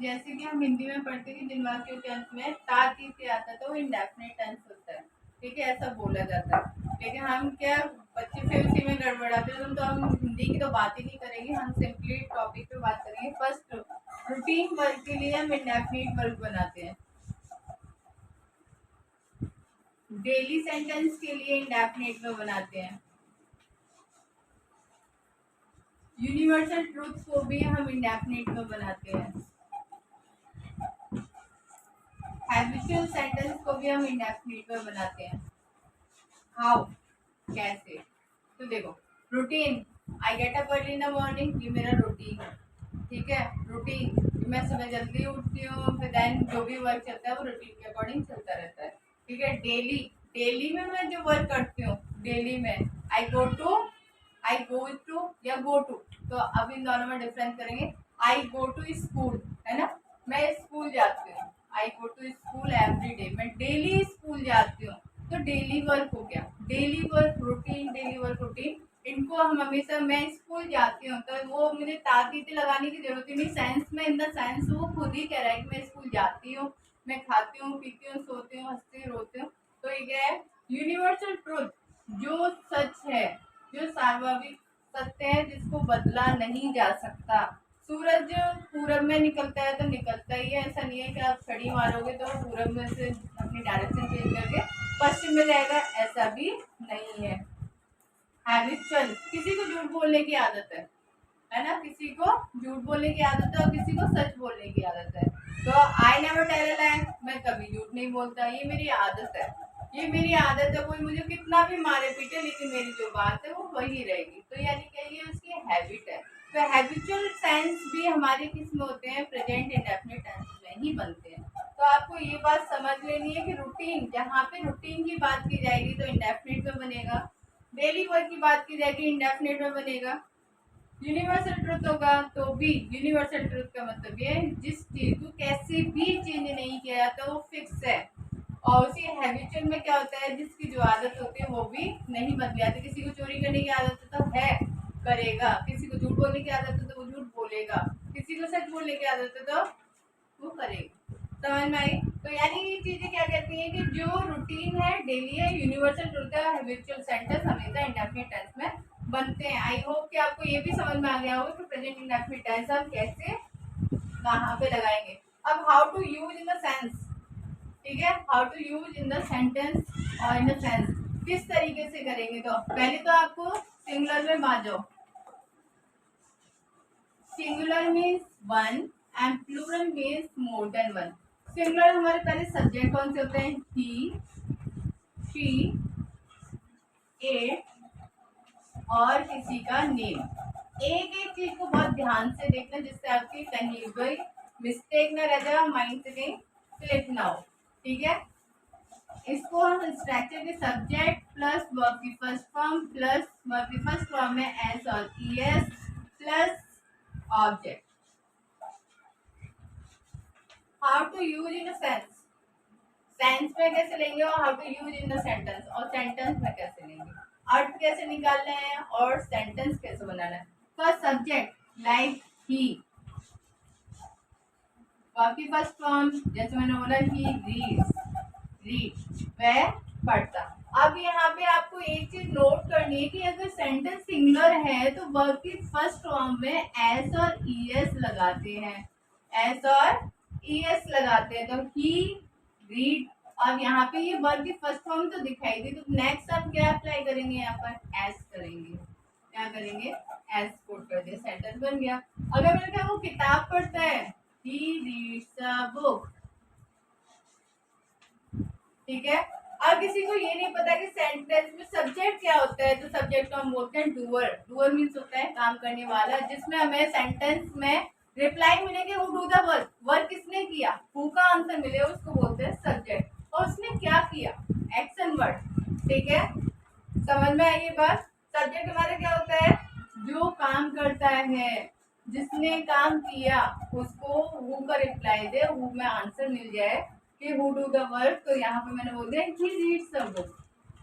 जैसे कि हम हिंदी में पढ़ते हैं कि जिन वाक्यों के अंत में ता ती से आता है तो वो इंडेफिनिट टेंस होता है, ठीक है, ऐसा बोला जाता है। लेकिन हम क्या बच्चे फिर उसी में गड़बड़ाते हैं, तो हम हिंदी की तो बात ही नहीं करेंगे, हम सिंपली टॉपिक पे बात करेंगे। फर्स्ट, रूटीन वर्क के लिए हम इंडेफिनिट वर्क बनाते हैं। डेली सेंटेंस के लिए इंडेफिनिट वर्ब बनाते हैं। यूनिवर्सल ट्रूथ को भी हम इंडेफिनिट वर्ब बनाते हैं। हैबिचुअल सेंटेंस को भी हम इंडेफिनिट वर्ब बनाते हैं। हाउ, कैसे? तो देखो, routine, I get up early in the morning, ये मेरा रूटीन है, ठीक है। रूटीन, मैं सुबह जल्दी उठती हूँ, फिर देन जो भी वर्क चलता है वो रूटीन के अकॉर्डिंग चलता रहता है, ठीक है। डेली, डेली में मैं जो वर्क करती हूँ, डेली में आई गो टू या गो टू, तो अब इन दोनों में डिफरेंस करेंगे। आई गो टू स्कूल, है ना, मैं स्कूल जाती हूँ। I go to school every day, मैं डेली स्कूल जाती हूँ, तो डेली वर्क हो गया। Daily work routine, daily work routine, इनको हम हमेशा, मैं स्कूल जाती हूँ तो वो मुझे तातीते लगाने की जरूरत ही नहीं, सेंस में, इन द सेंस वो खुद ही कह रहा है कि मैं स्कूल जाती हूँ, मैं खाती हूँ, पीती हूँ, सोती हूँ, हंसती हूँ, रोती हूँ। तो ये क्या है? यूनिवर्सल ट्रुथ, जो सच है, जो सार्वभौमिक सत्य है, जिसको बदला नहीं जा सकता। सूरज पूरब में निकलता है तो निकलता ही है, ऐसा नहीं है कि आप छड़ी मारोगे तो पूरब में से अपनी डायरेक्शन चेंज करके पश्चिम में जाएगा, ऐसा भी नहीं है। हैबिचुअल, किसी को झूठ बोलने की आदत है ना, किसी को झूठ बोलने की आदत है और किसी को सच बोलने की आदत है। तो आई नेवर टेल अ लाई, मैं कभी झूठ नहीं बोलता, ये मेरी आदत है, ये मेरी आदत है। कोई मुझे कितना भी मारे पीटे, लेकिन मेरी जो बात है वो वही रहेगी, तो यानी कि ये उसकी हैबिट है। तो हैबिचुअल सेंस भी हमारे किस में होते हैं? प्रेजेंट इंडेफिनिट टेंस में ही बनते हैं। तो आपको ये बात समझ लेनी है कि रूटीन, जहाँ पे रूटीन की बात की जाएगी तो इंडेफिनिट में बनेगा, डेली वर्क की बात की जाएगी इंडेफिनिट में बनेगा। यूनिवर्सल ट्रुथ होगा तो भी, यूनिवर्सल ट्रुथ का मतलब ये है जिस चीज को कैसे भी चेंज नहीं किया जाता वो फिक्स है। और उसी हैबिचुअल में क्या होता है? जिसकी जो आदत होती है वो भी नहीं बदल जाती। किसी को चोरी करने की आदत है तो है, करेगा। किसी को झूठ बोलने की आदत है तो वो झूठ बोलेगा। किसी को सच बोलने की आदत है तो वो करेगा। समझ में आई? तो यानी ये चीजें क्या कहती हैं कि जो रूटीन है, डेली है, यूनिवर्सल ट्रुथ है, हैबिचुअल सेंटेंस हमेशा इंडेफिनिट टेंस में बनते हैं। आई होप कि आपको ये भी समझ में आ गया होगा कि प्रेजेंट इंडेफिनिट टेंस हम कैसे कहाँ पे लगाएंगे। अब how to use in the sense, ठीक है, how to use in the sentence और इन द सेंस किस तरीके से करेंगे। तो पहले तो आपको सिंगुलर में बात जाओ। Singular means one and plural means more than one. Singular हमारे पहले सब्जेक्ट कौन से होते हैं? ही, शी, इट और किसी का नेम। एक एक चीज को बहुत ध्यान से देखना जिससे आपकी कहीं कोई मिस्टेक ना रह जाए, माइंड से कहीं स्लिप ना हो, ठीक है। इसको हम स्ट्रक्चर के सब्जेक्ट प्लस वर्ब की फर्स्ट फॉर्म प्लस वर्ब की फर्स्ट फॉर्म में एस और ES plus object. How to use in sense, sense में कैसे लेंगे और how to use in the sentence, और सेंटेंस में कैसे लेंगे, अर्थ कैसे निकालना है और सेंटेंस कैसे बनाना है। फर्स्ट सब्जेक्ट लाइक ही, बाकी फर्स्ट फॉर्म जैसे मैंने बोला ही रीड्स, रीड वह पढ़ता। अब यहाँ पे आपको एक चीज नोट करनी है कि अगर सेंटेंस सिंगुलर है तो वर्ब की फर्स्ट फॉर्म में एस और ईएस लगाते हैं, एस और ईएस लगाते हैं। तो ही रीड, अब यहाँ पे ये वर्ब की फर्स्ट फॉर्म तो दिखाई दी, तो नेक्स्ट आप क्या अप्लाई करेंगे? यहाँ पर एस करेंगे, क्या करेंगे? एस कोट कर दिया, सेंटेंस बन गया। अगर मैंने कहा वो किताब पढ़ता है, he reads a book, ठीक है। अब किसी को ये नहीं पता कि सेंटेंस में सब्जेक्ट क्या होता है, तो सब्जेक्ट को हम बोलते हैं डूअर। डूअर मीन्स होता है काम करने वाला, जिसमें हमें सेंटेंस में रिप्लाई मिले कि who do the work, work किसने किया, हु का आंसर मिले उसको बोलते हैं सब्जेक्ट, और उसने क्या किया, एक्शन वर्ड, ठीक है। समझ में आई ये बात? सब्जेक्ट हमारा क्या होता है? जो काम करता है, जिसने काम किया, उसको हु का रिप्लाई दे, हु में आंसर मिल जाए कि हु डू द वर्क। तो यहाँ पे मैंने बोल दिया ही रीड्स अ बुक।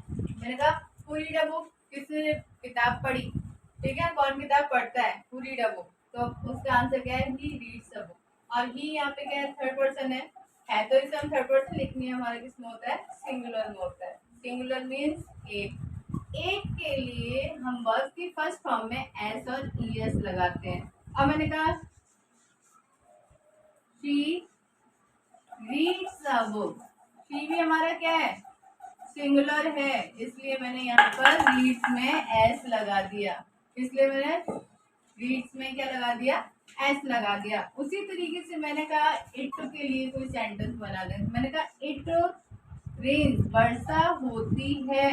मैंने कहा हु रीड अ बुक, किसने किताब पढ़ी, ठीक है, कौन किताब पढ़ता है, हु रीड अ बुक, तो उसका आंसर क्या है? He reads a book. और ही यहाँ पे क्या है, थर्ड पर्सन है तो इसे हम थर्ड पर्सन लिखनी है, हमारा किस में होता है, सिंगुलर में होता है। सिंगुलर मीन्स एक के लिए हम वर्ब की फर्स्ट फॉर्म में एस और ईएस लगाते हैं। अब मैंने कहा she reads a book, she भी हमारा क्या है, सिंगुलर है, इसलिए मैंने यहाँ पर रीड्स में एस लगा दिया, इसलिए मैंने रीड्स में क्या लगा दिया, एस लगा दिया। उसी तरीके से मैंने कहा इट के लिए कोई सेंटेंस बना दें, मैंने कहा इट रेन्स, वर्षा होती है,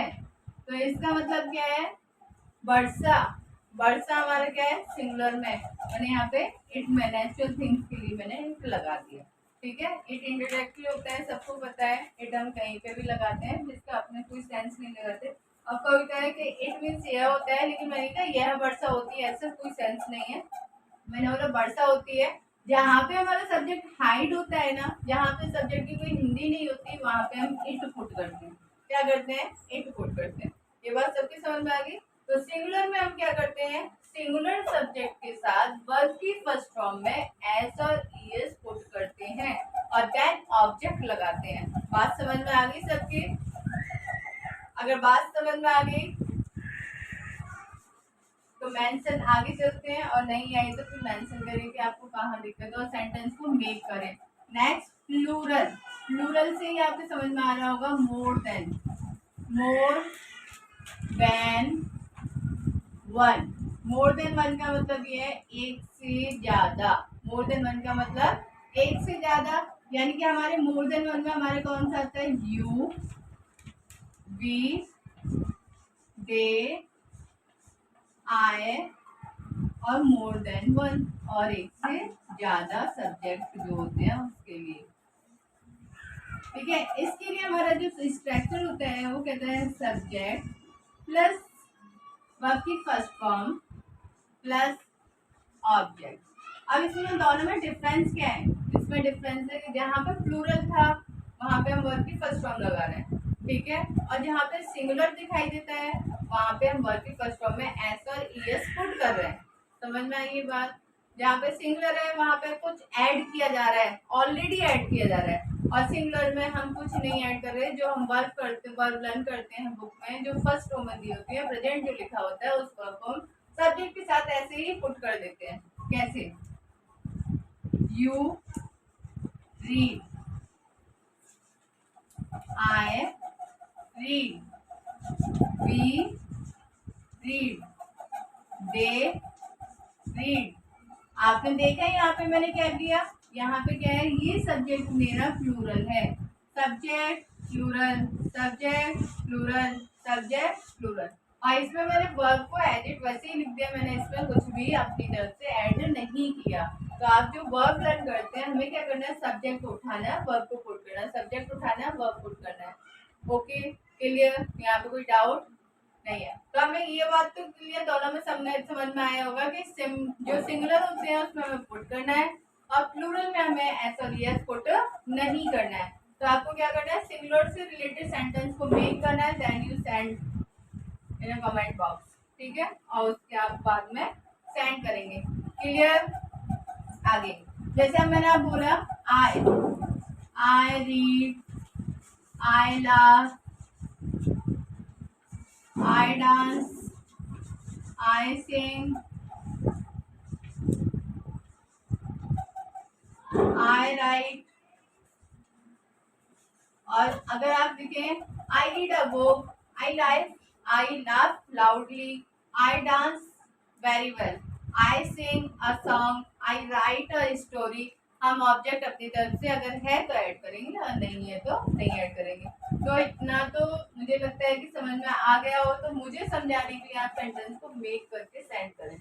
तो इसका मतलब क्या है, वर्षा, वर्षा हमारा क्या है, सिंगुलर में, मैंने यहाँ पे इट में नेचुरल थिंग्स के लिए मैंने इट लगा दिया। ठीक है, इट इंडायरेक्टली होता है, सबको पता है, इट हम कहीं पे भी लगाते हैं जिसका अपने कोई सेंस नहीं लगाते। अब कोई कहे कि इट मीन्स यह होता है, लेकिन मैंने कहा यह वर्षा होती है, ऐसा कोई सेंस नहीं है। मैंने बोला वर्षा होती है, जहाँ पे हमारा सब्जेक्ट हाइड होता है ना, जहाँ पे सब्जेक्ट की कोई हिंदी नहीं होती, वहां पे हम इट पुट करते हैं, क्या करते हैं, इट पुट करते हैं। ये बात सबकी समझ में आ गई। तो सिंगुलर में हम क्या करते हैं, सिंगुलर सब्जेक्ट के साथ वर्ब की फर्स्ट फॉर्म में एस और ईएस पुट करते हैं और देन ऑब्जेक्ट लगाते हैं। बात समझ में आ गई सबकी? अगर बात समझ में आ गई तो मेंशन आगे चलते हैं, और नहीं आई तो फिर मेंशन करें कि आपको कहाँ दिक्कत है और सेंटेंस को मेक करें। नेक्स्ट प्लूरल, प्लूरल से ही आपको समझ में आ रहा होगा मोर देन, मोर देन वन, मोर देन वन का मतलब ये है एक से ज्यादा, मोर देन वन का मतलब एक से ज्यादा, यानी कि हमारे मोर देन वन में हमारे कौन सा आता है, यू, वी, दे, आई और मोर देन वन, और एक से ज्यादा सब्जेक्ट जो होते हैं उसके लिए। ठीक है, इसके लिए हमारा जो स्ट्रक्चर होता है वो कहता है सब्जेक्ट प्लस वर्ब की फर्स्ट फॉर्म प्लस ऑब्जेक्ट। अब इसमें दोनों में डिफरेंस क्या है, इसमें डिफरेंस है कि जहाँ पे प्लूरल था वहां पे हम वर्ब की फर्स्ट फॉर्म लगा रहे हैं, ठीक है, और जहाँ पे सिंगुलर दिखाई देता है वहां पे हम वर्ब की फर्स्ट फॉर्म में एस और ईएस पुट कर रहे हैं। समझ में आई ये बात? जहाँ पे सिंगुलर है वहां पे कुछ ऐड किया जा रहा है, ऑलरेडी ऐड किया जा रहा है, और सिंगुलर में हम कुछ नहीं ऐड कर रहे, जो हम वर्ब करते, वर्ब लर्न करते हैं बुक में, जो फर्स्ट फॉर्म में दी होती है, प्रेजेंट जो लिखा होता है, उस वर्ब को हम सब्जेक्ट के साथ ऐसे ही पुट कर देते हैं। कैसे, you read, I read, we read, they read. आपने देखा यहाँ पे मैंने क्या दिया, यहाँ पे क्या है, ये सब्जेक्ट मेरा प्लूरल है, subject plural, subject plural, subject plural, और इसमें मैंने वर्ब को एज इट वैसे ही लिख दिया, मैंने इसमें कुछ भी अपनी तरफ से ऐड नहीं किया। तो आप जो वर्ब लर्न करते हैं, हमें क्या करना है, सब्जेक्ट उठाना है, वर्ब को पुट करना है, सब्जेक्ट उठाना है, वर्ब पुट करना है। Okay, clear? यहाँ पे कोई डाउट नहीं है? तो हमें ये बात तो क्लियर, दोनों में समझ में आया होगा कि जो सिंगुलर होते हैं उसमें हमें पुट करना है और प्लूरल में हमें एस और ईएस पुट नहीं करना है। तो आपको क्या करना है, सिंगुलर से रिलेटेड सेंटेंस को मेक करना है, then you send in comment box, ठीक है, और उसके आप बाद में सेंड करेंगे। क्लियर? आगे जैसे मैंने आप बोला I read, I laugh, I dance, I sing, I write, और अगर आप देखें I read a book, I laugh loudly, I dance very well, I sing a song, I write a story। हम ऑब्जेक्ट अपनी तरफ से अगर है तो ऐड करेंगे और नहीं है तो नहीं ऐड करेंगे। तो इतना तो मुझे लगता है कि समझ में आ गया हो, तो मुझे समझाने के लिए आप सेंटेंस को मेक करके सेंड करें।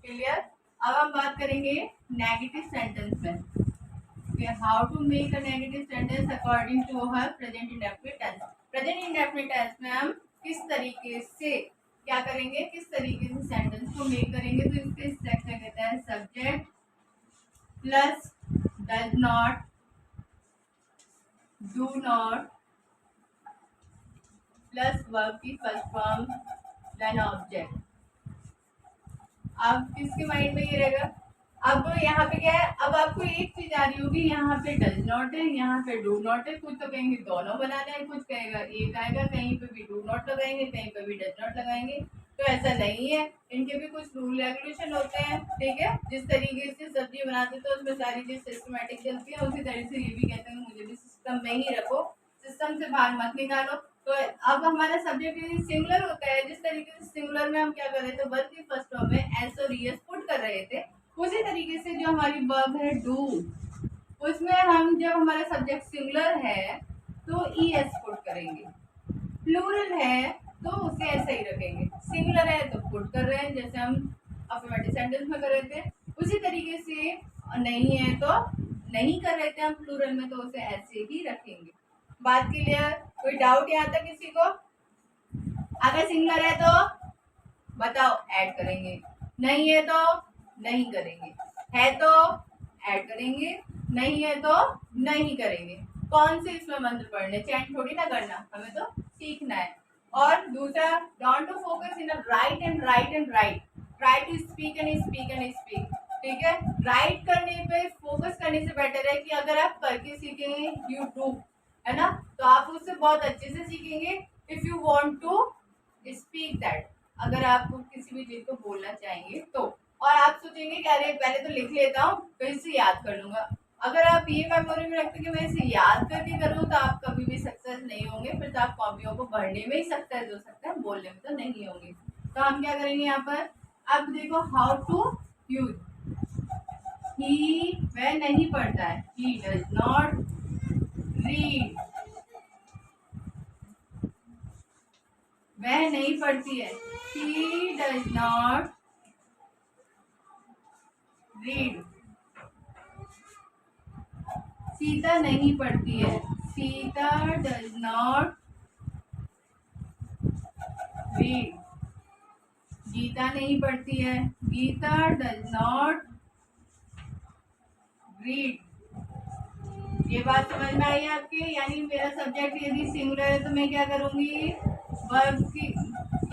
क्लियर? अब हम बात करेंगे नेगेटिव सेंटेंस में, how to make a negative sentence according to हर present indefinite tense. Present indefinite tense में हम किस तरीके से क्या करेंगे, किस तरीके से सेंटेंस को मेक करेंगे। तो इसके स्ट्रक्चर कहता है subject plus does not, do not plus verb की फर्स्ट फॉर्म देन ऑब्जेक्ट। अब किसके माइंड में ये रहेगा, अब यहाँ पे क्या है, अब आपको एक चीज आ रही होगी, यहाँ पे डज नॉट है, यहाँ पे डू नॉट है, कुछ तो कहेंगे दोनों बनाना है, कुछ कहेगा एक आएगा, कहीं पे भी डू नॉट लगाएंगे, कहीं पे भी डज नॉट लगाएंगे। तो ऐसा नहीं है, इनके भी कुछ रूल रेगुलेशन होते हैं, ठीक है। जिस तरीके से सब्जी बनाते तो उसमें सारी चीज सिस्टमेटिक चलती है, उसी तरीके से ये भी कहते हैं मुझे भी सिस्टम में ही रखो, सिस्टम से बाहर मत निकालो। तो अब हमारा सब्जेक्ट सिंगुलर होता है, जिस तरीके से सिंगुलर में हम क्या कर रहे थे, वर्ब की फर्स्ट फॉर्म में एस और ईएस पुट कर रहे थे, उसी तरीके से जो हमारी वर्ब है डू, उसमें हम जब हमारा सब्जेक्ट सिंगुलर है तो ईएस पुट करेंगे, प्लूरल है तो उसे ऐसे ही रखेंगे, सिंगुलर है तो पुट कर रहे हैं जैसे हम अफर्मेटिव सेंटेंस में कर रहे थे, उसी तरीके से नहीं है तो नहीं कर रहे थे हम प्लूरल में, तो उसे ऐसे ही रखेंगे। बात क्लियर? कोई डाउट यहाँ तक किसी को? अगर सिंगुलर है तो बताओ ऐड करेंगे, नहीं है तो नहीं करेंगे, है तो ऐड करेंगे, नहीं है तो नहीं करेंगे। कौन से इसमें मंत्र पढ़ने, चैंट थोड़ी ना करना, हमें तो सीखना है। और दूसरा, don't to focus in write and write and write, try to speak and speak and speak, ठीक है। राइट करने पे फोकस करने से बेटर है कि अगर आप करके सीखेंगे, यू डू, है ना, तो आप उससे बहुत अच्छे से सीखेंगे। If you want to speak that, अगर आप किसी भी चीज को बोलना चाहेंगे तो, और आप सोचेंगे कि अरे पहले तो लिख लेता हूँ तो इससे याद कर लूंगा, अगर आप ये मेमोरी में रखते कि मैं इसे याद करके करूँ तो आप कभी भी सक्सेस नहीं होंगे, फिर तो आप कॉपियों को भरने में ही सक्सेस हो सकते हैं, बोलने में तो नहीं होंगे। तो हम क्या करेंगे यहाँ पर, अब देखो हाउ टू यूज, ही वह नहीं पढ़ता है, ही डज नॉट रीड, वह नहीं पढ़ती है, she does not read, Sita नहीं पढ़ती है, Sita does not read, Gita नहीं पढ़ती है, गीता डज नॉट रीड। ये बात समझ में आई आपके? यानी मेरा सब्जेक्ट यदि सिंगुलर है तो मैं क्या करूंगी, वर्ब की,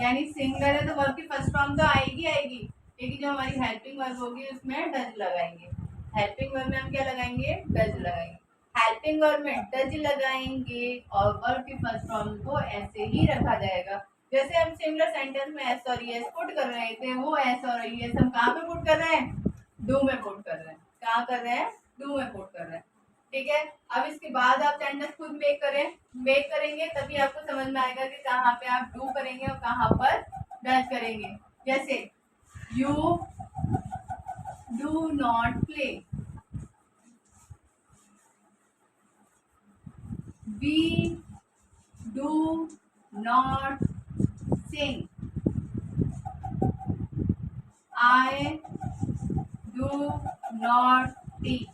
यानी सिंगुलर है तो वर्ब की फर्स्ट फॉर्म तो आएगी आएगी, लेकिन जो हमारी हेल्पिंग वर्ब होगी उसमें डज लगाएंगे, हेल्पिंग वर्ब में हम क्या लगाएंगे, डज लगाएंगे, हेल्पिंग वर्ब में डज लगाएंगे, और वर्ब की फर्स्ट फॉर्म को ऐसे ही रखा जाएगा। जैसे हम सिंगुलर सेंटेंस में एस और ईएस पुट कर रहे थे, वो एस और ईएस हम कहाँ पे पुट कर रहे हैं, डू में पुट कर रहे हैं, कहाँ कर रहे हैं, डू में पुट कर रहे हैं, ठीक है। अब इसके बाद आप सेंटेंस खुद मेक करेंगे तभी आपको समझ में आएगा कि कहाँ पे आप डू करेंगे और कहाँ पर डज करेंगे। जैसे you do not play, we do not sing, I do not teach.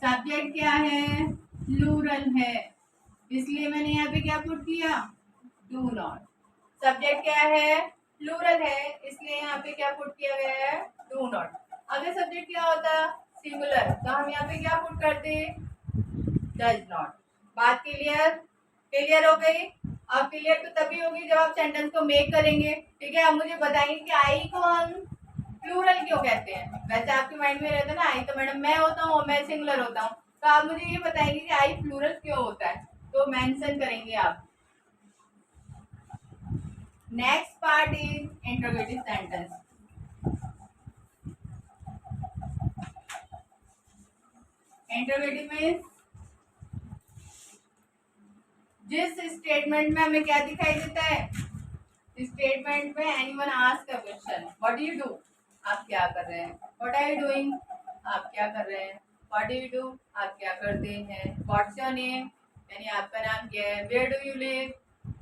Subject क्या है, प्लूरल है, इसलिए मैंने यहाँ पे क्या पुट किया, डू नॉट। सब्जेक्ट क्या है, प्लूरल है, इसलिए यहाँ पे क्या पुट किया गया है, डू नॉट। अगर सब्जेक्ट क्या होता, सिंगुलर, तो हम यहाँ पे क्या पुट करते, डज नॉट। बात क्लियर? क्लियर हो गई? अब क्लियर तो तभी होगी जब आप सेंटेंस को मेक करेंगे, ठीक है। अब मुझे बताएंगे कि आई को हम प्लूरल क्यों कहते हैं। वैसे आपके माइंड में रहता है ना, आई तो मैडम मैं होता हूँ, मैं सिंगुलर होता हूँ, तो आप मुझे ये बताएंगे कि आई प्लूरल क्यों होता है, तो मेंशन करेंगे आप। Next part is interrogative sentence. Interrogative means जिस स्टेटमेंट में हमें क्या दिखाई देता है, स्टेटमेंट में anyone ask a question, what do you do, आप क्या कर रहे हैं, व्हाट आर यू डूइंग, आप क्या कर रहे हैं, व्हाट डू यू डू, आप क्या करते हैं, व्हाट्स योर नेम, यानी आपका नाम क्या है, वेयर डू यू लिव,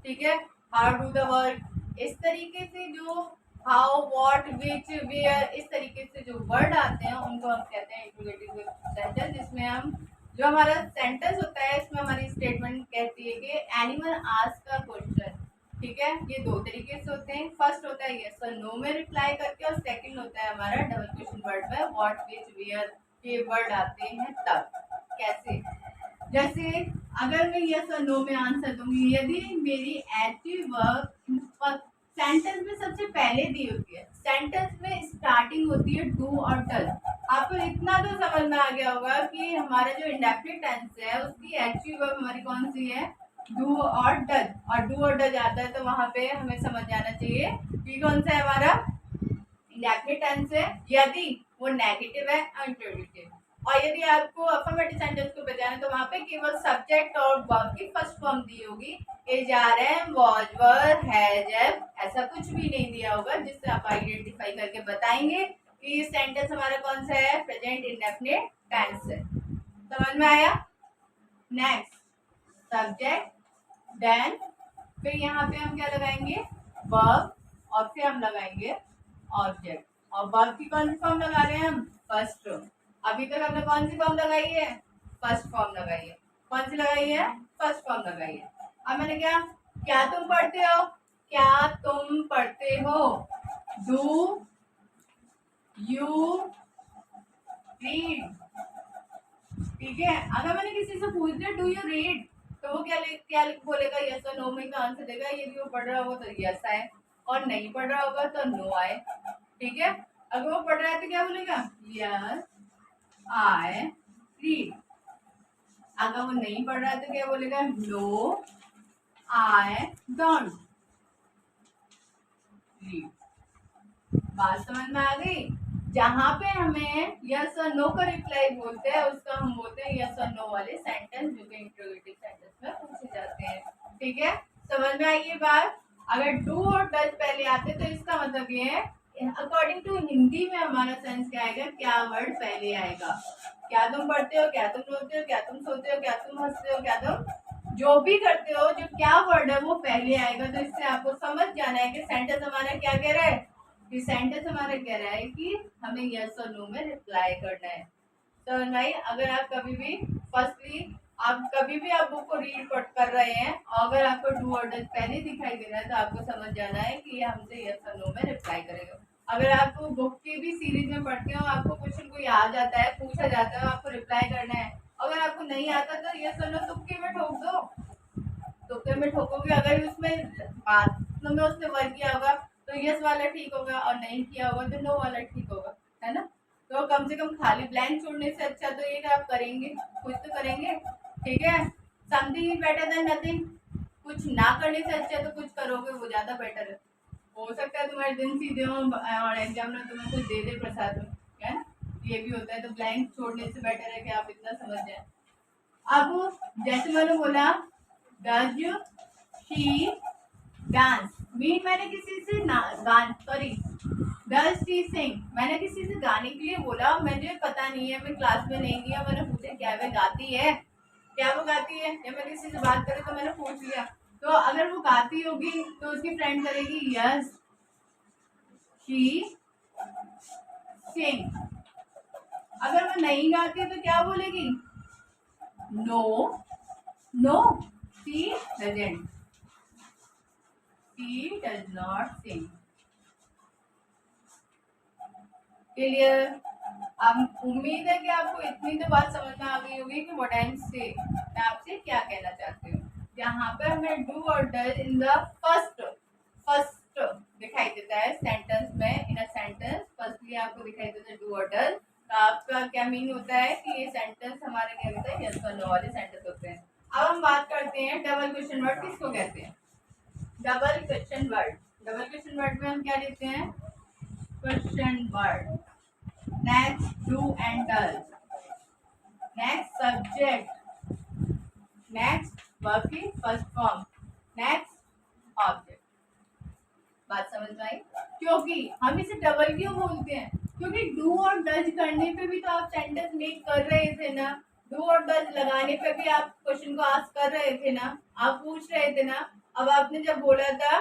ठीक है, हाउ डू द वर्क। इस तरीके से जो हाउ, व्हाट, विच, वेयर, इस तरीके से जो वर्ड आते हैं उनको हम कहते हैं इंट्रोगेटिव सेंटेंस, जिसमें हम जो हमारा सेंटेंस होता है इसमें हमारी स्टेटमेंट कहती है कि एनीवन आस्क अ क्वेश्चन, ठीक है। ये दो तरीके से होते हैं, फर्स्ट होता है यस और नो में रिप्लाई करके, और सेकंड होता है हमारा डबल क्वेश्चन वर्ड में व्हाट, विच, वेयर ये वर्ड आते हैं तब। कैसे? जैसे अगर मैं यस और नो में आंसर दूंगी, यदि मेरी एक्टिव वर्ब सेंटेंस में सबसे पहले दी होती है, सेंटेंस में स्टार्टिंग होती है डू और डज। आपको इतना तो समझ में आ गया होगा कि हमारा जो इंडेफिनिट टेंस है उसकी एक्चुअल वर्ब हमारी कौन सी है, डू और डज। और डू और डज आता है तो वहां पे हमें समझ जाना चाहिए कि कौन सा है हमारा इंडेफिनिट टेंस है, यदि वो नेगेटिव है इंट्रोगेटिव। और यदि आपको अफर्मेटिव सेंटेंस को पहचाना तो वहां पे केवल सब्जेक्ट और वर्ब की फर्स्ट फॉर्म दी होगी, is are am was were has have, ऐसा कुछ भी नहीं दिया होगा जिससे आप आइडेंटिफाई करके बताएंगे कि ये सेंटेंस हमारा कौन सा है, प्रेजेंट इंडेफिनिट टेंस है। समझ में आया? नेक्स्ट सब्जेक्ट, देन फिर यहाँ पे हम क्या लगाएंगे, वर्ब, और फिर हम लगाएंगे ऑब्जेक्ट। और वर्ब की कौन सी फॉर्म लगा रहे हैं हम, फर्स्ट। अभी तक हमने कौन सी फॉर्म लगाई है, फर्स्ट फॉर्म लगाई है। कौन सी लगाई है, फर्स्ट फॉर्म लगाई है। अब मैंने क्या तुम पढ़ते हो, क्या तुम पढ़ते हो, डू यू रीड। ठीक है, अगर मैंने किसी से पूछ दिया डू यू रीड तो वो क्या बोलेगा, यस और नो में का आंसर देगा। यदि वो पढ़ रहा होगा तो यस आए, और नहीं पढ़ रहा होगा तो नो आए। ठीक है, अगर वो पढ़ रहा है तो क्या बोलेगा, यस आई रीड। अगर वो नहीं पढ़ रहा है तो क्या बोलेगा, नो आई डोंट रीड। बात समझ में आ गई? जहां पे हमें यस और नो का रिप्लाई बोलते हैं उसका हम बोलते हैं यस और नो वाले सेंटेंस, जो कि इंट्रोगेटिव सेंटेंस में पूछे जाते हैं। ठीक है, समझ में आई ये बात? अगर डू और डज पहले आते तो इसका मतलब ये है, अकॉर्डिंग टू हिंदी में हमारा सेंस क्या आएगा, क्या वर्ड पहले आएगा। क्या तुम पढ़ते हो, क्या तुम रोते हो, क्या तुम सोते हो, क्या तुम हंसते हो, क्या तुम जो भी करते हो, जो क्या वर्ड है वो पहले आएगा। तो इससे आपको समझ जाना है कि सेंटेंस हमारा क्या कह रहा है, कि सेंटेंस हमारा कह रहा है कि हमें यस और नो में रिप्लाई करना है। तो भाई अगर आप कभी भी फर्स्टली आप कभी भी आप बुक को रीड कर रहे हैं और अगर आपको डू और डज पहले दिखाई दे रहा है तो आपको समझ जाना है कि ये हमसे यस और नो में रिप्लाई करेगा। अगर आप बुक की भी सीरीज में पढ़ते हो, आपको क्वेश्चन कोई आ जाता है, पूछा जाता है, आपको रिप्लाई करना है, अगर आपको नहीं आता तो यस और नो तुक्के में ठोक दो। तुक्के में ठोकोगे, अगर उसमें बात में उसने वर्क किया होगा तो यस वाला ठीक होगा, और नहीं किया होगा तो नो वाला ठीक होगा, है ना? तो कम से कम खाली ब्लैंक छोड़ने से अच्छा तो ये आप करेंगे, कुछ तो करेंगे। ठीक है, something is better than nothing. कुछ ना करने से अच्छा तो कुछ करोगे, वो ज्यादा बेटर है। हो सकता है तुम्हारे दिन सीधे हो और एग्जाम में तुम्हें कुछ दे दे प्रसाद में, है ना? ये भी होता है, तो ब्लैंक छोड़ने से बेटर है कि आप इतना समझ जाए। अब जैसे मैंने बोला डज शी डांस, मीन मैंने किसी से सॉरी डज शी सिंग, मैंने किसी से गाने के लिए बोला, मुझे पता नहीं है, मैं क्लास में नहीं गया, मैंने पूछा क्या वह गाती है, क्या वो गाती है, या मैं किसी से बात करूँ तो मैंने पूछ लिया, तो अगर वो गाती होगी तो उसकी फ्रेंड करेगी यस शी सिंग। अगर वो नहीं गाती तो क्या बोलेगी, no no she doesn't, she does not sing. Clear? अब उम्मीद है कि आपको इतनी तो बात समझ में आ गई होगी कि व्हाट आई एम से मैं आपसे क्या कहना चाहती हूँ। यहाँ पे हमें डू और does in the first first दिखाई देता है सेंटेंस में, इन अ सेंटेंस फर्स्टली आपको दिखाई देता है डू और डज। तो आपका क्या मीन होता है कि ये सेंटेंस हमारे क्या होता है, यस और नो वाले सेंटेंस होते हैं। अब हम बात करते हैं डबल क्वेश्चन वर्ड किसको कहते हैं। Double question word, double question word में हम क्या लेते हैं, question word, next do and does, next subject, next verb की फर्स्ट फॉर्म, next ऑब्जेक्ट। बात समझ में आई? क्योंकि हम इसे डबल क्यों बोलते हैं, क्योंकि डू और डज करने पे भी तो आप सेंटेंस मेक कर रहे थे ना, डू और डज लगाने पे भी आप क्वेश्चन को आस्क कर रहे थे ना, आप पूछ रहे थे ना। अब आपने जब बोला था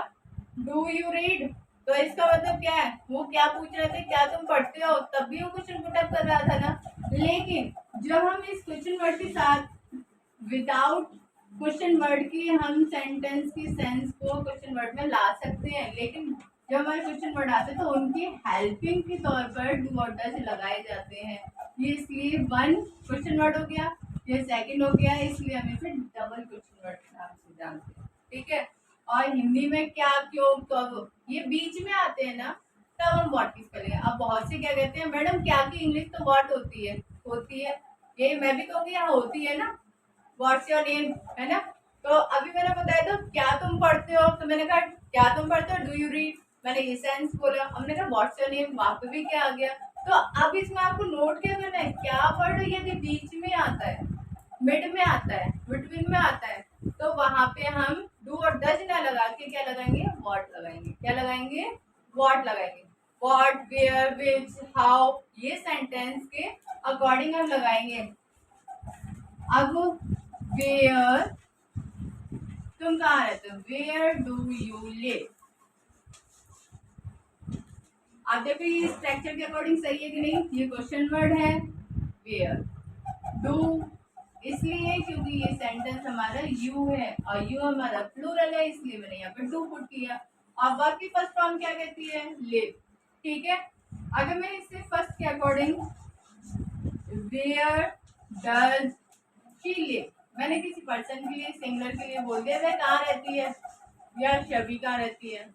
डू यू रीड तो इसका मतलब क्या है, वो क्या पूछ रहे थे, क्या तुम पढ़ते हो, तब भी वो क्वेश्चन पुट अप कर रहा था ना। लेकिन जब हम इस क्वेश्चन वर्ड के साथ विदाउट क्वेश्चन वर्ड की हम सेंटेंस की सेंस को क्वेश्चन वर्ड में ला सकते हैं, लेकिन जब हमारे क्वेश्चन वर्ड आते हैं तो उनकी हेल्पिंग के तौर पर डू और डज लगाए जाते हैं। ये इसलिए वन क्वेश्चन वर्ड हो गया, ये सेकंड हो गया, इसलिए हम इसे डबल क्वेश्चन वर्ड के नाम से जानते हैं। ठीक है, और हिंदी में क्या क्यों कब ये बीच में आते हैं ना, तब हम व्हाट की स्पेलिंग। अब बहुत से क्या कहते हैं, मैडम क्या की इंग्लिश तो व्हाट होती है, होती है, ये मैं भी कहूँगी यहाँ होती है ना, व्हाट्स योर नेम, है ना। तो अभी मैंने बताया तो क्या तुम पढ़ते हो, तो मैंने कहा क्या तुम पढ़ते हो, डू यू रीड, मैंने ये सेंस बोला। हमने कहा व्हाट्स योर नेम, वहां पे भी क्या आ गया। तो अब इसमें आपको नोट क्या करना है, क्या वर्ड यदि बीच में आता है, मिड में आता है, बिटवीन में आता है, तो वहां पे हम डू और डज ना लगा के क्या लगाएंगे, व्हाट लगाएंगे। क्या लगाएंगे, व्हाट लगाएंगे। व्हाट, वेयर, विच, हाउ, ये सेंटेंस के अकॉर्डिंग हम लगाएंगे। अब वेयर, तुम कहाँ रहते हो, वेयर डू यू लिव। आप देखो ये स्ट्रक्चर के अकॉर्डिंग सही है कि नहीं, ये क्वेश्चन वर्ड है वेयर। डू इसलिए क्योंकि ये सेंटेंस हमारा यू है और यू हमारा प्लूरल है, इसलिए मैंने यहाँ पे डू पुट किया। और वर्ब की फर्स्ट फॉर्म क्या कहती है, लिव। ठीक है, अगर मैं इससे फर्स्ट के according where does she live, मैंने किसी पर्सन के लिए, सिंगलर के लिए बोल दिया, वह कहाँ रहती है, या शबी कहाँ रहती है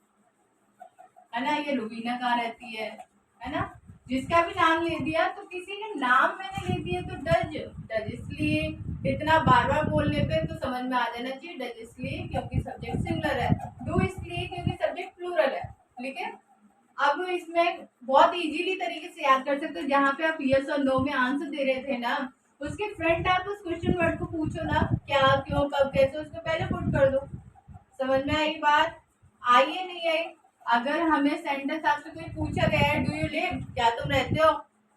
ना, ये रुबीना कहाँ रहती है ना। जिसका भी नाम ले दिया तो किसी ने नाम मैंने ले दिया तो डज, डज इसलिए, इतना बार बार बोलने पे तो समझ में आ जाना चाहिए, डज इसलिए क्योंकि सब्जेक्ट सिंगुलर है, डू इसलिए क्योंकि सब्जेक्ट प्लूरल है। ठीक है, अब इसमें बहुत इजीली तरीके से याद कर सकते हो, जहाँ पे आप यस और नो में आंसर दे रहे थे ना, उसके फ्रंट आप उस क्वेश्चन वर्ड को पूछो ना, क्या, क्यों, कब, कैसे, उसको पहले पुट कर दो। समझ में आई बात, आई या नहीं आई। अगर हमें सेंटेंस आपसे कोई पूछा गया है, डू यू लिव, क्या तुम रहते हो,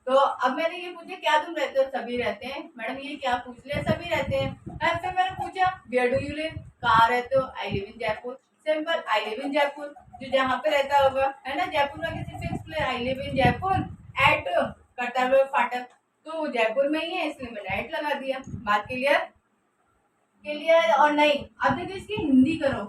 तो अब मैंने ये पूछा क्या तुम रहते हो, सभी रहते हैं, मैडम ये क्या पूछ लिया, सभी रहते हैं। फिर मैंने पूछा वेयर डू यू लिव, कहाँ रहते हो, आई live in Jaipur, simple, I live in Jaipur, जो जहाँ पे रहता होगा, है ना, जयपुर में किसी fix place, I live in Jaipur at Kartarpur Phatak, तो जयपुर में ही है इसलिए मैंने एट लगा दिया। बात क्लियर, क्लियर और नहीं। अब देखो इसकी हिंदी करो,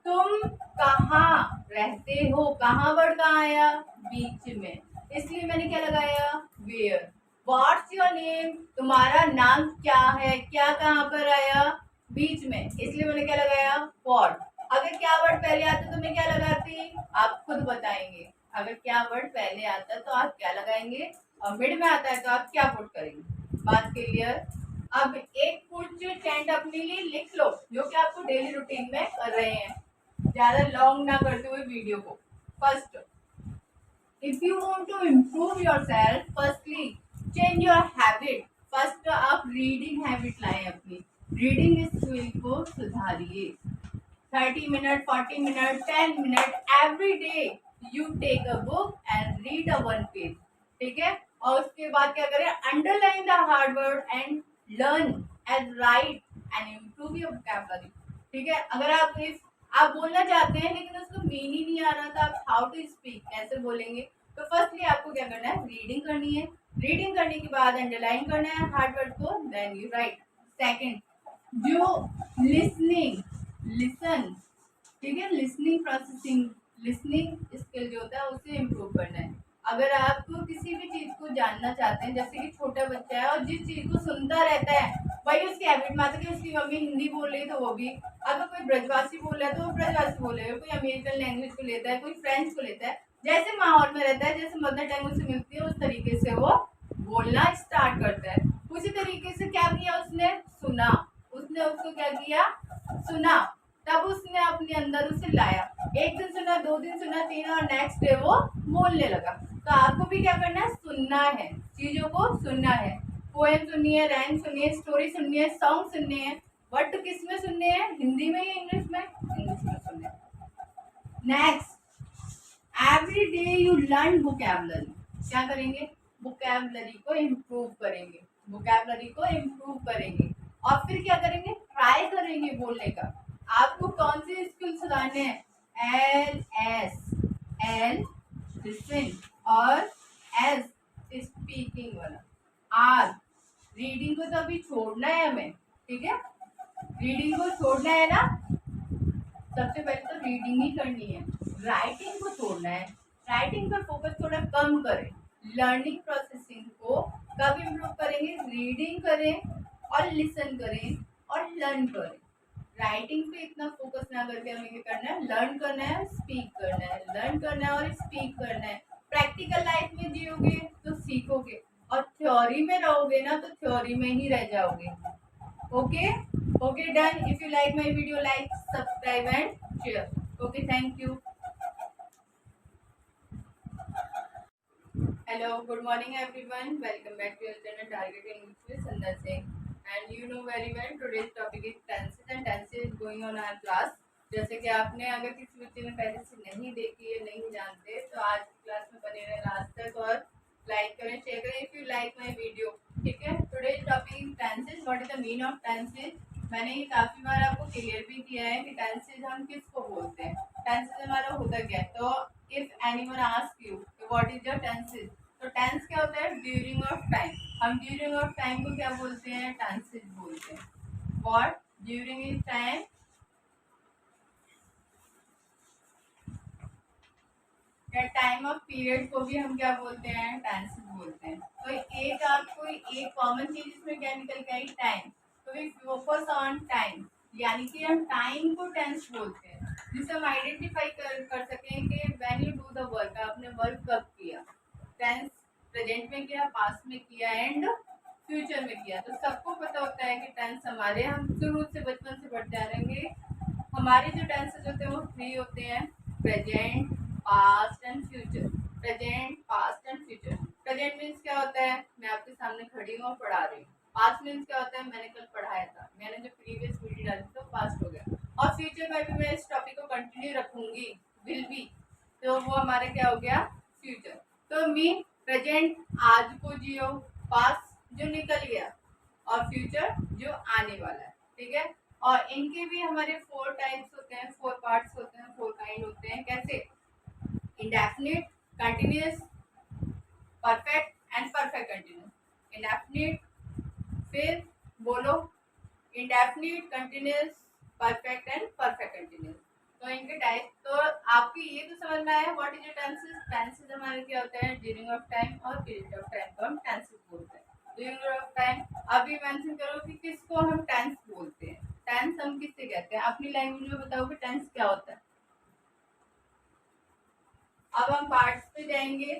तुम कहाँ रहते हो, कहाँ वर्ड कहाँ आया, बीच में, इसलिए मैंने क्या लगाया, वेयर। व्हाट्स योर नेम, तुम्हारा नाम क्या है, क्या कहाँ पर आया, बीच में, इसलिए मैंने क्या लगाया, व्हाट। अगर क्या वर्ड पहले आता तो मैं क्या लगाती, आप खुद बताएंगे। अगर क्या वर्ड पहले आता तो आप क्या लगाएंगे, और मिड में आता है तो आप क्या पुट करेंगे। बात क्लियर। अब एक कुछ चैंट अपने लिए लिख लो, जो कि आपको डेली रूटीन में कर रहे हैं, ज्यादा लॉन्ग ना करते हुए वीडियो को। First, if you want to improve yourself, firstly change your habit. First आप रीडिंग हैबिट लाएं, अपनी रीडिंग स्किल को सुधारिए। 30 minute, 40 minute, 10 minute every day you take a book and read a one page. ठीक है, और उसके बाद क्या करें, underline the hard word and learn and write and improve your vocabulary. ठीक है, अगर आप बोलना चाहते हैं लेकिन उसको मीन ही नहीं आ रहा था, आप हाउ टू स्पीक कैसे बोलेंगे, तो फर्स्टली आपको क्या करना है, रीडिंग करनी है। रीडिंग करने के बाद अंडरलाइन करना है हार्ड वर्ड को, देन यू राइट। सेकंड, जो लिसनिंग, लिसन, ठीक है, लिसनिंग प्रोसेसिंग, लिसनिंग स्किल जो होता है उसे इम्प्रूव करना है। अगर आपको किसी भी चीज को जानना चाहते हैं, जैसे कि छोटा बच्चा है और जिस चीज को सुनता रहता है वही उसकी हैबिट में आता है कि उसकी मम्मी हिंदी बोल रही है तो वो भी, अगर कोई ब्रजवासी बोल रहा है तो वो ब्रजवासी बोलेगा, कोई अमेरिकन लैंग्वेज को लेता है, कोई फ्रेंच को लेता है, जैसे माहौल में रहता है, जैसे मदर टंग उससे मिलती है उस तरीके से वो बोलना स्टार्ट करता है। उसी तरीके से क्या किया उसने, सुना, उसने उसको क्या किया, सुना, तब उसने अपने अंदर उसे लाया। एक दिन सुना, 2 दिन सुना, 3 और नेक्स्ट डे वो बोलने लगा। तो आपको भी क्या करना है, सुनना है, चीजों को सुनना है। पोएम सुननी है, राइम सुननी है, स्टोरी सुननी है, सॉन्ग सुनने हैं, बट किस में सुनने हैं, हिंदी में या इंग्लिश में, इंग्लिश में सुनने हैं। Next, every day you learn vocabulary. क्या करेंगे, वोकैबुलरी को इम्प्रूव करेंगे, वोकैबुलरी को इम्प्रूव करेंगे। और फिर क्या करेंगे, ट्राई करेंगे बोलने का। आपको कौन सी स्किल सुधारने हैं, एल एस, एल लिसन और एस स्पीकिंग वाला, आर रीडिंग को तो अभी छोड़ना है हमें। ठीक है, रीडिंग को छोड़ना है ना, सबसे पहले तो रीडिंग ही करनी है। राइटिंग को छोड़ना है, राइटिंग पर फोकस थोड़ा कम करें। लर्निंग प्रोसेसिंग को कब इम्प्रूव करेंगे, रीडिंग करें और लिसन करें और लर्न करें। राइटिंग पे इतना फोकस ना करके हमें क्या करना है, लर्न करना है, स्पीक करना है, लर्न करना है और स्पीक करना है। प्रैक्टिकल लाइफ में जियोगे तो सीखोगे, और थ्योरी में रहोगे ना तो थ्योरी में ही रह जाओगे। Okay okay, done. If you like my video, like, subscribe and share. Okay, thank you. Hello, good morning everyone. Welcome back to your channel Target English with Sandar Singh. And you know very well today's topic is tenses and tenses is going on our class. जैसे कि आपने अगर किसी बच्चे ने पहले से नहीं देखी है, नहीं जानते, तो आज की क्लास में बने रहे लास्ट तक और लाइक करें, शेयर करें if you like my video. ठीक है, today's topic is tenses. What is the mean of tenses? मैंने ये काफी बार आपको क्लियर भी किया है कि टेंसेस हम किसको बोलते हैं, टेंसेस हमारा होता क्या है। तो if anyone ask you what is your tenses, तो टेंस क्या होता है, ड्यूरिंग ऑफ टाइम। हम ड्यूरिंग ऑफ टाइम को क्या बोलते हैं, टेंसेस बोलते हैं। व्हाट ड्यूरिंग इज टाइम, या टाइम ऑफ पीरियड को भी हम क्या बोलते हैं, टेंसेस बोलते हैं। तो एक आपको एक कॉमन चीज इसमें क्या निकल के आई, टाइम। तो वी फोकस ऑन टाइम, यानी कि हम टाइम को टेंस बोलते हैं, जिससे हम आइडेंटिफाई कर सकें कि when you do the work, आपने वर्क कब किया। टेंस प्रेजेंट में किया, पास्ट में किया एंड फ्यूचर में किया। तो सबको पता होता है कि टेंस हमारे, हम शुरू से बचपन से पढ़ते आ रहेंगे, हमारे जो टेंसेस होते हैं वो थ्री होते हैं, present, past and future. Present, past and future. Present means क्या होता है, मैं आपके सामने खड़ी हूँ और पढ़ा रही हूँ। पास्ट मीन्स क्या होता है, मैंने कल पढ़ाया था, मैंने जो प्रीवियस वीडियो डाली तो पास्ट हो गया। और फ्यूचर में भी मैं इस टॉपिक को कंटिन्यू रखूंगी, विल बी, तो वो हमारा क्या हो गया, फ्यूचर। तो मीन प्रेजेंट आज को जियो, पास्ट जो निकल गया, और फ्यूचर जो आने वाला है। ठीक है, और इनके भी हमारे फोर टाइप्स होते हैं, फोर पार्ट्स होते हैं, फोर काइंड होते हैं। कैसे, indefinite, continuous, perfect and perfect continuous. Indefinite, फिर बोलो, indefinite, continuous, perfect and perfect continuous. तो इनके टाइप, तो आपको ये तो समझ में आया व्हाट इज टेंसेस। टेंसेस हमारे क्या होते हैं, ड्यूरिंग ऑफ टाइम और पीरियड ऑफ टाइम को हम टेंसेस बोलते हैं। ड्यूरिंग ऑफ टाइम, अभी मेंशन करो कि किसको हम टेंस बोलते हैं। टेंस हम किससे कहते हैं, अपनी लैंग्वेज में बताओ कि टेंस क्या होता है। अब हम पार्ट्स पे जाएंगे,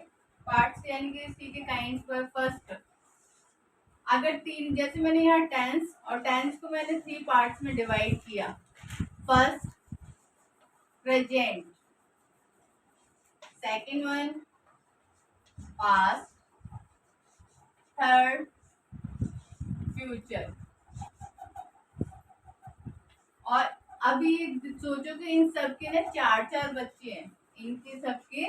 पार्ट्स यानी कि इसी के काइंड्स पर। फर्स्ट, अगर तीन, जैसे मैंने यहाँ टेंस, और टेंस को मैंने थ्री पार्ट्स में डिवाइड किया। First, present, second one past, third future. और अभी सोचो तो इन सबके ना चार चार बच्चे हैं, इनके सबके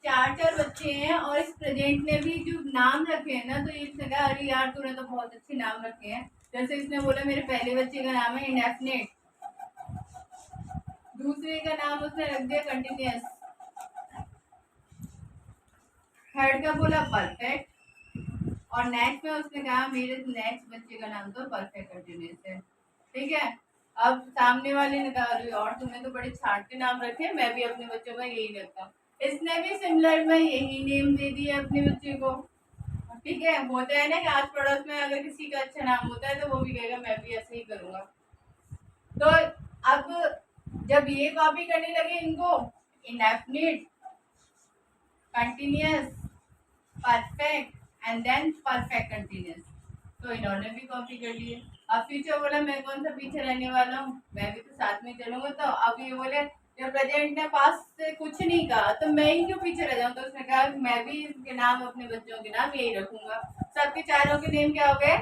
चार चार बच्चे हैं, और इस प्रेजेंट ने भी जो नाम रखे हैं ना, तो इसने कहा अरे यार तूने तो बहुत अच्छे नाम रखे हैं। जैसे इसने बोला मेरे पहले बच्चे का नाम है इंडेफिनिट, दूसरे का नाम उसने रख दिया कंटिन्यूअस, थर्ड का बोला परफेक्ट, और नेक्स्ट में उसने कहा मेरे नेक्स्ट बच्चे का नाम तो परफेक्ट कंटिन्यूअस है। ठीक है, अब सामने वाले ने कहा अरे और तुमने तो बड़े छाट के नाम रखे, मैं भी अपने बच्चों का यही रखता हूँ। इसने भी सिमिलर में यही नेम दे दिया अपने बच्चे को। ठीक है, होता है ना कि आस पड़ोस में अगर किसी का अच्छा नाम होता है तो वो भी कहेगा मैं भी ऐसे ही करूंगा। तो अब जब ये कॉपी करने लगे इनको, indefinite, continuous, perfect and then perfect continuous, तो इन्होंने भी कॉपी कर लिए। अब फ्यूचर बोला मैं कौन सा पीछे रहने वाला हूँ, मैं भी तो साथ में चलूंगा। तो अब ये बोले जब प्रेजेंट ने पास से कुछ नहीं कहा तो मैं ही क्यों पीछे रह जाऊँ, तो उसने कहा मैं भी इसके नाम, अपने बच्चों के नाम यही रखूंगा। सबके चारों के नेम क्या हो गए,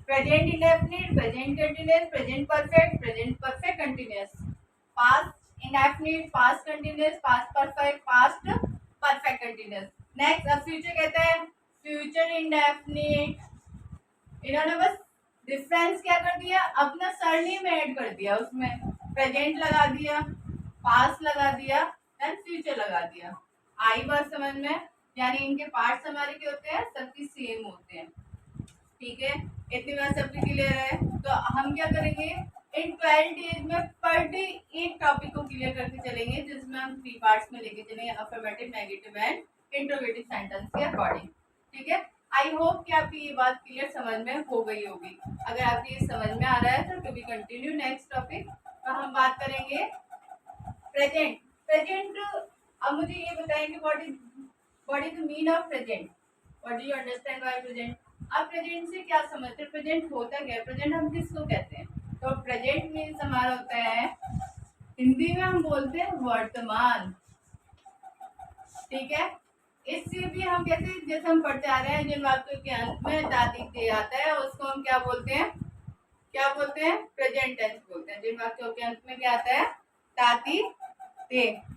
present indefinite, present continuous, present perfect continuous, past indefinite, past continuous, past perfect, past perfect continuous. Next, अब फ्यूचर कहता है फ्यूचर इंडेफिनिट। इन्होंने बस डिफरेंस क्या कर दिया, अपना सरनेम ऐड कर दिया, उसमें प्रेजेंट लगा दिया, पास्ट लगा दिया, देन फ्यूचर लगा दिया। आई बात समझ में, यानी इनके पार्ट्स हमारे क्या होते हैं, सबकी सेम होते हैं। ठीक है, इतनी बात सबकी क्लियर है। तो हम क्या करेंगे, इन 12 डेज में पर डे एक टॉपिक को क्लियर करके चलेंगे, जिसमें हम थ्री पार्ट्स में लेके चलेंगे, affirmative, negative and interrogative sentence के अकॉर्डिंग। ठीक है, आई होप कि आपकी ये बात क्लियर समझ में हो गई होगी। अगर आपको ये समझ में आ रहा है तो to be continue next topic. तो हम बात करेंगे प्रेजेंट। प्रेजेंट, अब मुझे ये बताएं कि what is the mean of present, what do you understand by present. आप प्रेजेंट से क्या समझते हैं, प्रेजेंट होता क्या है, प्रेजेंट हम किसको कहते हैं। तो प्रेजेंट मीन्स हमारा होता है, हिंदी में हम बोलते हैं वर्तमान, ठीक है। इससे भी हम कैसे, जैसे हम पढ़ते आ रहे हैं जिन वाक्यों के अंत में तात्विक ते आता है उसको हम क्या बोलते हैं, क्या बोलते हैं, प्रेजेंट टेंस बोलते हैं। जिन वाक्यों के अंत में क्या आता है, तात्विक ते।